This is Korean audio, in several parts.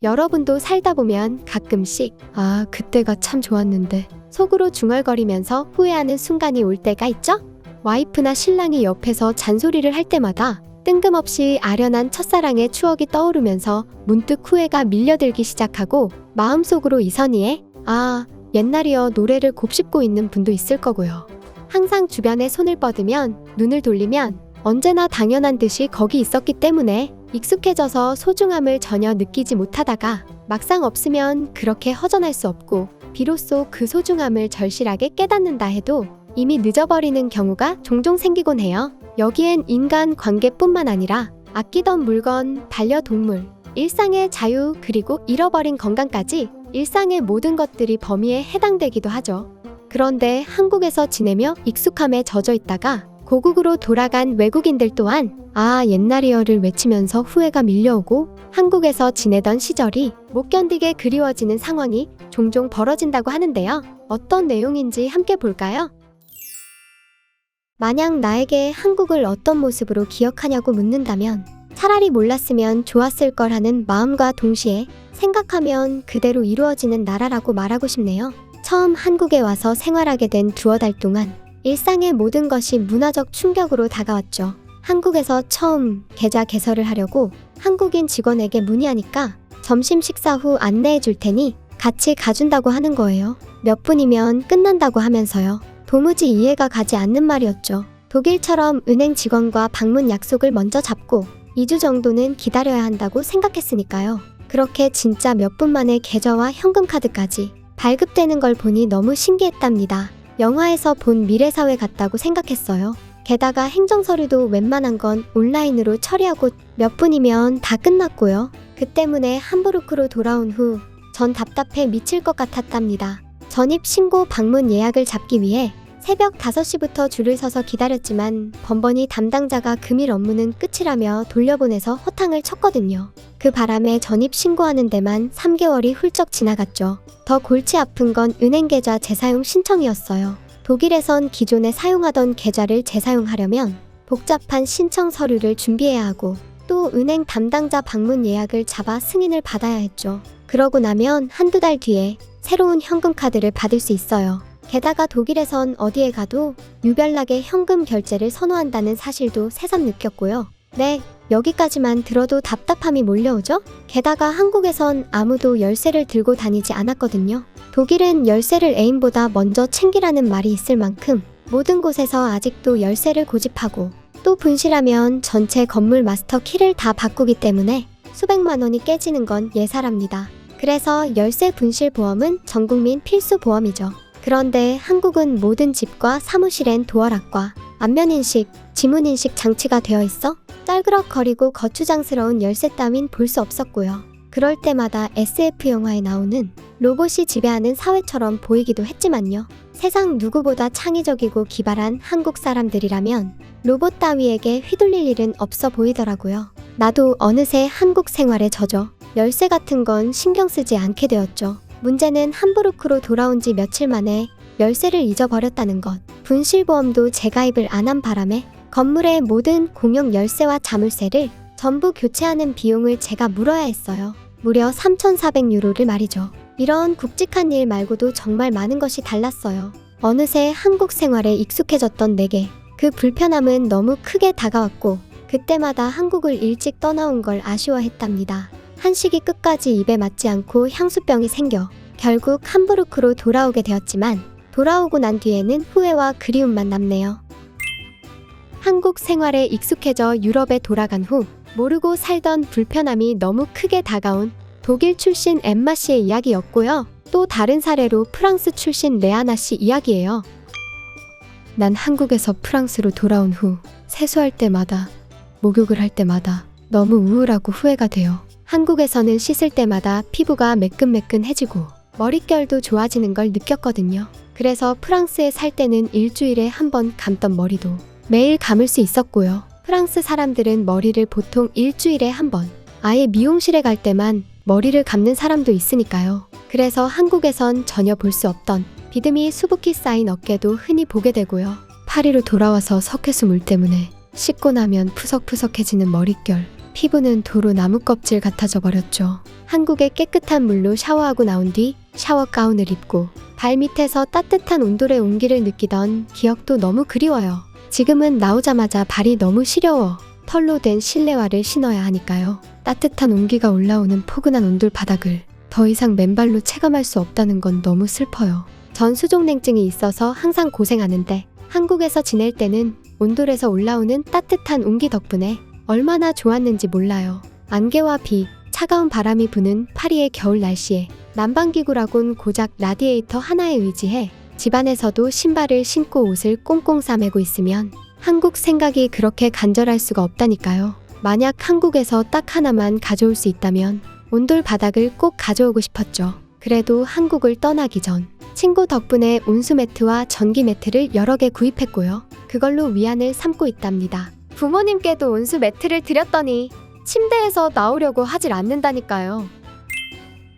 여러분도 살다 보면 가끔씩 아, 그때가 참 좋았는데 속으로 중얼거리면서 후회하는 순간이 올 때가 있죠? 와이프나 신랑이 옆에서 잔소리를 할 때마다 뜬금없이 아련한 첫사랑의 추억이 떠오르면서 문득 후회가 밀려들기 시작하고 마음속으로 이선희의 아, 옛날이여 노래를 곱씹고 있는 분도 있을 거고요. 항상 주변에 손을 뻗으면 눈을 돌리면 언제나 당연한 듯이 거기 있었기 때문에 익숙해져서 소중함을 전혀 느끼지 못하다가 막상 없으면 그렇게 허전할 수 없고 비로소 그 소중함을 절실하게 깨닫는다 해도 이미 늦어버리는 경우가 종종 생기곤 해요. 여기엔 인간 관계뿐만 아니라 아끼던 물건, 반려동물, 일상의 자유 그리고 잃어버린 건강까지 일상의 모든 것들이 범위에 해당되기도 하죠. 그런데 한국에서 지내며 익숙함에 젖어 있다가 고국으로 돌아간 외국인들 또한 아, 옛날이여를 외치면서 후회가 밀려오고 한국에서 지내던 시절이 못 견디게 그리워지는 상황이 종종 벌어진다고 하는데요. 어떤 내용인지 함께 볼까요? 만약 나에게 한국을 어떤 모습으로 기억하냐고 묻는다면 차라리 몰랐으면 좋았을 걸 하는 마음과 동시에 생각하면 그대로 이루어지는 나라라고 말하고 싶네요. 처음 한국에 와서 생활하게 된 두어 달 동안 일상의 모든 것이 문화적 충격으로 다가왔죠. 한국에서 처음 계좌 개설을 하려고 한국인 직원에게 문의하니까 점심 식사 후 안내해 줄 테니 같이 가준다고 하는 거예요. 몇 분이면 끝난다고 하면서요. 도무지 이해가 가지 않는 말이었죠. 독일처럼 은행 직원과 방문 약속을 먼저 잡고 2주 정도는 기다려야 한다고 생각했으니까요. 그렇게 진짜 몇 분 만에 계좌와 현금카드까지 발급되는 걸 보니 너무 신기했답니다. 영화에서 본 미래사회 같다고 생각했어요. 게다가 행정서류도 웬만한 건 온라인으로 처리하고 몇 분이면 다 끝났고요. 그 때문에 함부르크로 돌아온 후 전 답답해 미칠 것 같았답니다. 전입신고 방문 예약을 잡기 위해 새벽 5시부터 줄을 서서 기다렸지만 번번이 담당자가 금일 업무는 끝이라며 돌려보내서 허탕을 쳤거든요. 그 바람에 전입신고하는 데만 3개월이 훌쩍 지나갔죠. 더 골치 아픈 건 은행계좌 재사용 신청이었어요. 독일에선 기존에 사용하던 계좌를 재사용하려면 복잡한 신청 서류를 준비해야 하고 또 은행 담당자 방문 예약을 잡아 승인을 받아야 했죠. 그러고 나면 한두 달 뒤에 새로운 현금카드를 받을 수 있어요. 게다가 독일에선 어디에 가도 유별나게 현금 결제를 선호한다는 사실도 새삼 느꼈고요. 네, 여기까지만 들어도 답답함이 몰려오죠? 게다가 한국에선 아무도 열쇠를 들고 다니지 않았거든요. 독일은 열쇠를 애인보다 먼저 챙기라는 말이 있을 만큼 모든 곳에서 아직도 열쇠를 고집하고 또 분실하면 전체 건물 마스터 키를 다 바꾸기 때문에 수백만 원이 깨지는 건 예사랍니다. 그래서 열쇠 분실 보험은 전국민 필수 보험이죠. 그런데 한국은 모든 집과 사무실엔 도어락과 안면인식, 지문인식 장치가 되어 있어 짤그럭거리고 거추장스러운 열쇠 따윈 볼 수 없었고요. 그럴 때마다 SF 영화에 나오는 로봇이 지배하는 사회처럼 보이기도 했지만요. 세상 누구보다 창의적이고 기발한 한국 사람들이라면 로봇 따위에게 휘둘릴 일은 없어 보이더라고요. 나도 어느새 한국 생활에 젖어 열쇠 같은 건 신경 쓰지 않게 되었죠. 문제는 함부르크로 돌아온 지 며칠 만에 열쇠를 잊어버렸다는 것. 분실보험도 재가입을 안 한 바람에 건물의 모든 공용 열쇠와 자물쇠를 전부 교체하는 비용을 제가 물어야 했어요. 무려 3,400유로를 말이죠. 이런 굵직한 일 말고도 정말 많은 것이 달랐어요. 어느새 한국 생활에 익숙해졌던 내게 그 불편함은 너무 크게 다가왔고 그때마다 한국을 일찍 떠나온 걸 아쉬워했답니다. 한식이 끝까지 입에 맞지 않고 향수병이 생겨 결국 함부르크로 돌아오게 되었지만 돌아오고 난 뒤에는 후회와 그리움만 남네요. 한국 생활에 익숙해져 유럽에 돌아간 후 모르고 살던 불편함이 너무 크게 다가온 독일 출신 엠마 씨의 이야기였고요. 또 다른 사례로 프랑스 출신 레아나 씨 이야기예요. 난 한국에서 프랑스로 돌아온 후 세수할 때마다 목욕을 할 때마다 너무 우울하고 후회가 돼요. 한국에서는 씻을 때마다 피부가 매끈매끈해지고 머릿결도 좋아지는 걸 느꼈거든요. 그래서 프랑스에 살 때는 일주일에 한 번 감던 머리도 매일 감을 수 있었고요. 프랑스 사람들은 머리를 보통 일주일에 한 번, 아예 미용실에 갈 때만 머리를 감는 사람도 있으니까요. 그래서 한국에선 전혀 볼 수 없던 비듬이 수북히 쌓인 어깨도 흔히 보게 되고요. 파리로 돌아와서 석회수 물 때문에 씻고 나면 푸석푸석해지는 머릿결, 피부는 도로 나무 껍질 같아져 버렸죠. 한국의 깨끗한 물로 샤워하고 나온 뒤 샤워 가운을 입고 발밑에서 따뜻한 온돌의 온기를 느끼던 기억도 너무 그리워요. 지금은 나오자마자 발이 너무 시려워 털로 된 실내화를 신어야 하니까요. 따뜻한 온기가 올라오는 포근한 온돌 바닥을 더 이상 맨발로 체감할 수 없다는 건 너무 슬퍼요. 전 수족냉증이 있어서 항상 고생하는데 한국에서 지낼 때는 온돌에서 올라오는 따뜻한 온기 덕분에 얼마나 좋았는지 몰라요. 안개와 비, 차가운 바람이 부는 파리의 겨울 날씨에 난방기구라곤 고작 라디에이터 하나에 의지해 집안에서도 신발을 신고 옷을 꽁꽁 싸매고 있으면 한국 생각이 그렇게 간절할 수가 없다니까요. 만약 한국에서 딱 하나만 가져올 수 있다면 온돌 바닥을 꼭 가져오고 싶었죠. 그래도 한국을 떠나기 전 친구 덕분에 온수 매트와 전기 매트를 여러 개 구입했고요. 그걸로 위안을 삼고 있답니다. 부모님께도 온수 매트를 드렸더니 침대에서 나오려고 하질 않는다니까요.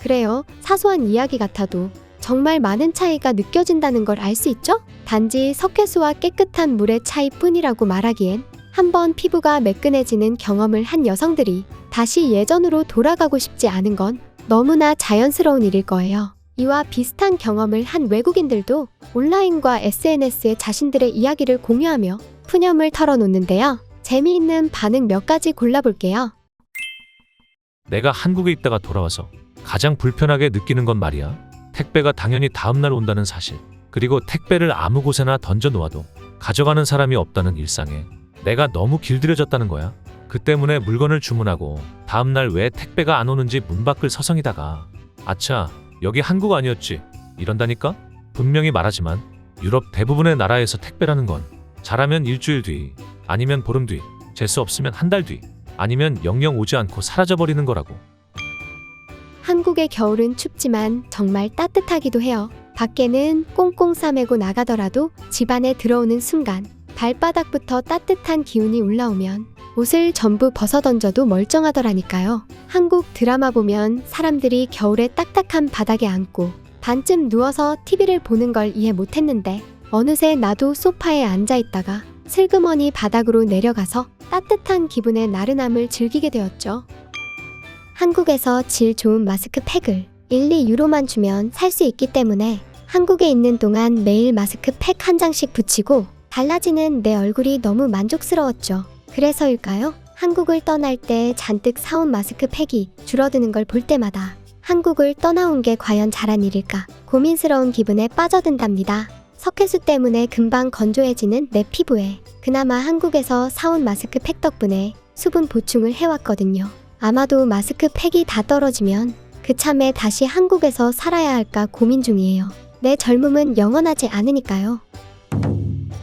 그래요. 사소한 이야기 같아도 정말 많은 차이가 느껴진다는 걸 알 수 있죠? 단지 석회수와 깨끗한 물의 차이뿐이라고 말하기엔 한번 피부가 매끈해지는 경험을 한 여성들이 다시 예전으로 돌아가고 싶지 않은 건 너무나 자연스러운 일일 거예요. 이와 비슷한 경험을 한 외국인들도 온라인과 SNS에 자신들의 이야기를 공유하며 푸념을 털어놓는데요. 재미있는 반응 몇 가지 골라볼게요. 내가 한국에 있다가 돌아와서 가장 불편하게 느끼는 건 말이야. 택배가 당연히 다음날 온다는 사실. 그리고 택배를 아무 곳에나 던져 놓아도 가져가는 사람이 없다는 일상에 내가 너무 길들여졌다는 거야. 그 때문에 물건을 주문하고 다음날 왜 택배가 안 오는지 문 밖을 서성이다가 아차, 여기 한국 아니었지? 이런다니까? 분명히 말하지만 유럽 대부분의 나라에서 택배라는 건 잘하면 일주일 뒤, 아니면 보름 뒤, 재수 없으면 한 달 뒤, 아니면 영영 오지 않고 사라져버리는 거라고. 한국의 겨울은 춥지만 정말 따뜻하기도 해요. 밖에는 꽁꽁 싸매고 나가더라도 집 안에 들어오는 순간 발바닥부터 따뜻한 기운이 올라오면 옷을 전부 벗어던져도 멀쩡하더라니까요. 한국 드라마 보면 사람들이 겨울에 딱딱한 바닥에 앉고 반쯤 누워서 TV를 보는 걸 이해 못했는데 어느새 나도 소파에 앉아있다가 슬그머니 바닥으로 내려가서 따뜻한 기분의 나른함을 즐기게 되었죠. 한국에서 질 좋은 마스크팩을 1, 2유로만 주면 살 수 있기 때문에 한국에 있는 동안 매일 마스크팩 한 장씩 붙이고 달라지는 내 얼굴이 너무 만족스러웠죠. 그래서일까요? 한국을 떠날 때 잔뜩 사온 마스크팩이 줄어드는 걸 볼 때마다 한국을 떠나온 게 과연 잘한 일일까 고민스러운 기분에 빠져든답니다. 석회수 때문에 금방 건조해지는 내 피부에 그나마 한국에서 사온 마스크팩 덕분에 수분 보충을 해왔거든요. 아마도 마스크팩이 다 떨어지면 그참에 다시 한국에서 살아야 할까 고민 중이에요. 내 젊음은 영원하지 않으니까요.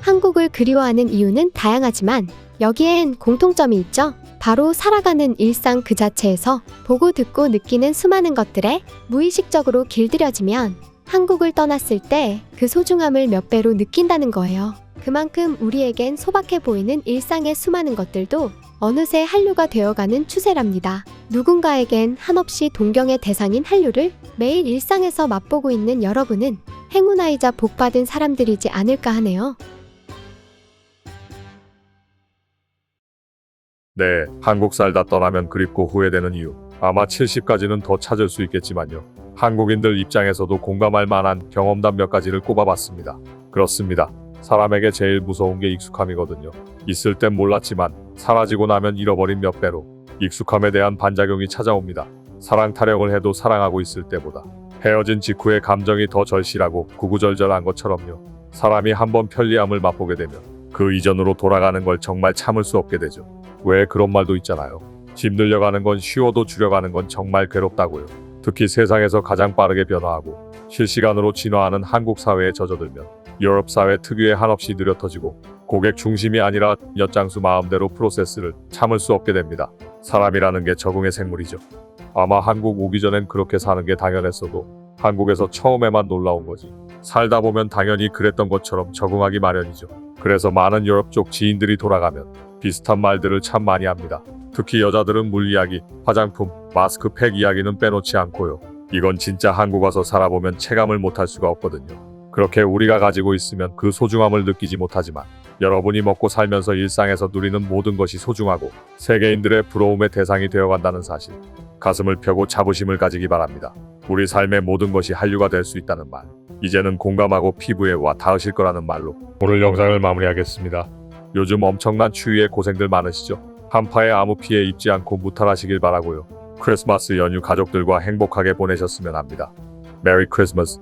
한국을 그리워하는 이유는 다양하지만 여기엔 공통점이 있죠. 바로 살아가는 일상 그 자체에서 보고 듣고 느끼는 수많은 것들에 무의식적으로 길들여지면 한국을 떠났을 때 그 소중함을 몇 배로 느낀다는 거예요. 그만큼 우리에겐 소박해 보이는 일상의 수많은 것들도 어느새 한류가 되어가는 추세랍니다. 누군가에겐 한없이 동경의 대상인 한류를 매일 일상에서 맛보고 있는 여러분은 행운아이자 복받은 사람들이지 않을까 하네요. 네, 한국 살다 떠나면 그립고 후회되는 이유. 아마 70까지는 더 찾을 수 있겠지만요. 한국인들 입장에서도 공감할 만한 경험담 몇 가지를 꼽아봤습니다. 그렇습니다. 사람에게 제일 무서운 게 익숙함이거든요. 있을 땐 몰랐지만 사라지고 나면 잃어버린 몇 배로 익숙함에 대한 반작용이 찾아옵니다. 사랑 타령을 해도 사랑하고 있을 때보다 헤어진 직후의 감정이 더 절실하고 구구절절한 것처럼요. 사람이 한번 편리함을 맛보게 되면 그 이전으로 돌아가는 걸 정말 참을 수 없게 되죠. 왜 그런 말도 있잖아요. 집 늘려가는 건 쉬워도 줄여가는 건 정말 괴롭다고요. 특히 세상에서 가장 빠르게 변화하고 실시간으로 진화하는 한국 사회에 젖어들면 유럽 사회 특유의 한없이 느려터지고 고객 중심이 아니라 엿장수 마음대로 프로세스를 참을 수 없게 됩니다. 사람이라는 게 적응의 생물이죠. 아마 한국 오기 전엔 그렇게 사는 게 당연했어도 한국에서 처음에만 놀라운 거지. 살다 보면 당연히 그랬던 것처럼 적응하기 마련이죠. 그래서 많은 유럽 쪽 지인들이 돌아가면 비슷한 말들을 참 많이 합니다. 특히 여자들은 물 이야기, 화장품, 마스크팩 이야기는 빼놓지 않고요. 이건 진짜 한국 와서 살아보면 체감을 못할 수가 없거든요. 그렇게 우리가 가지고 있으면 그 소중함을 느끼지 못하지만 여러분이 먹고 살면서 일상에서 누리는 모든 것이 소중하고 세계인들의 부러움의 대상이 되어간다는 사실. 가슴을 펴고 자부심을 가지기 바랍니다. 우리 삶의 모든 것이 한류가 될 수 있다는 말. 이제는 공감하고 피부에 와 닿으실 거라는 말로 오늘 영상을 마무리하겠습니다. 요즘 엄청난 추위에 고생들 많으시죠? 한파에 아무 피해 입지 않고 무탈하시길 바라고요. 크리스마스 연휴 가족들과 행복하게 보내셨으면 합니다. 메리 크리스마스.